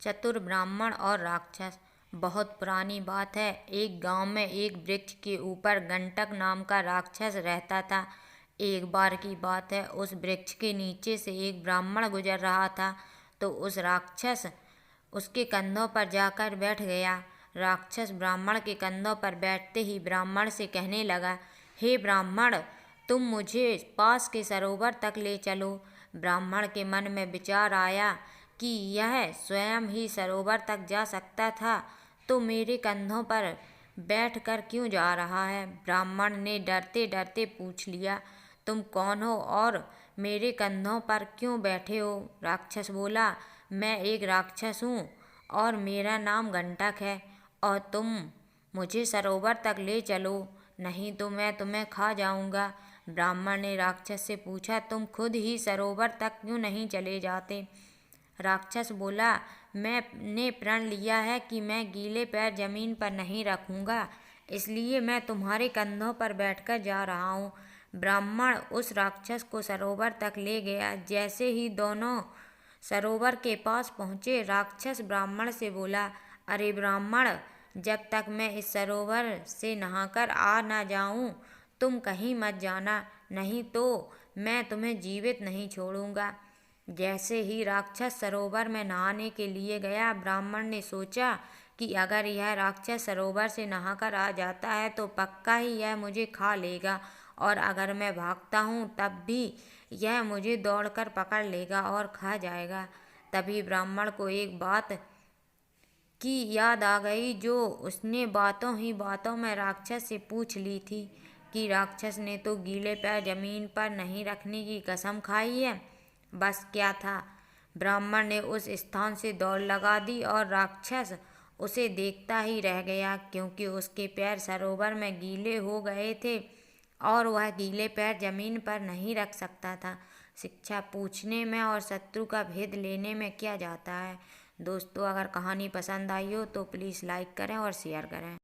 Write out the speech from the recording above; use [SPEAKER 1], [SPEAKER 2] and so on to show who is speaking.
[SPEAKER 1] चतुर ब्राह्मण और राक्षस। बहुत पुरानी बात है। एक गांव में एक वृक्ष के ऊपर गंटक नाम का राक्षस रहता था। एक बार की बात है, उस वृक्ष के नीचे से एक ब्राह्मण गुजर रहा था तो उस राक्षस उसके कंधों पर जाकर बैठ गया। राक्षस ब्राह्मण के कंधों पर बैठते ही ब्राह्मण से कहने लगा, हे ब्राह्मण, तुम मुझे पास के सरोवर तक ले चलो। ब्राह्मण के मन में विचार आया कि यह स्वयं ही सरोवर तक जा सकता था तो मेरे कंधों पर बैठकर क्यों जा रहा है। ब्राह्मण ने डरते डरते पूछ लिया, तुम कौन हो और मेरे कंधों पर क्यों बैठे हो। राक्षस बोला, मैं एक राक्षस हूँ और मेरा नाम गंटक है और तुम मुझे सरोवर तक ले चलो, नहीं तो मैं तुम्हें खा जाऊंगा। ब्राह्मण ने राक्षस से पूछा, तुम खुद ही सरोवर तक क्यों नहीं चले जाते। राक्षस बोला, मैंने प्रण लिया है कि मैं गीले पैर जमीन पर नहीं रखूंगा, इसलिए मैं तुम्हारे कंधों पर बैठकर जा रहा हूँ। ब्राह्मण उस राक्षस को सरोवर तक ले गया। जैसे ही दोनों सरोवर के पास पहुँचे, राक्षस ब्राह्मण से बोला, अरे ब्राह्मण, जब तक मैं इस सरोवर से नहाकर आ न जाऊं तुम कहीं मत जाना, नहीं तो मैं तुम्हें जीवित नहीं छोड़ूंगा। जैसे ही राक्षस सरोवर में नहाने के लिए गया, ब्राह्मण ने सोचा कि अगर यह राक्षस सरोवर से नहाकर आ जाता है तो पक्का ही यह मुझे खा लेगा और अगर मैं भागता हूँ तब भी यह मुझे दौड़कर पकड़ लेगा और खा जाएगा। तभी ब्राह्मण को एक बात की याद आ गई जो उसने बातों ही बातों में राक्षस से पूछ ली थी कि राक्षस ने तो गीले पैर जमीन पर नहीं रखने की कसम खाई है। बस क्या था, ब्राह्मण ने उस स्थान से दौड़ लगा दी और राक्षस उसे देखता ही रह गया क्योंकि उसके पैर सरोवर में गीले हो गए थे और वह गीले पैर जमीन पर नहीं रख सकता था। शिक्षा पूछने में और शत्रु का भेद लेने में क्या जाता है। दोस्तों, अगर कहानी पसंद आई हो तो प्लीज़ लाइक करें और शेयर करें।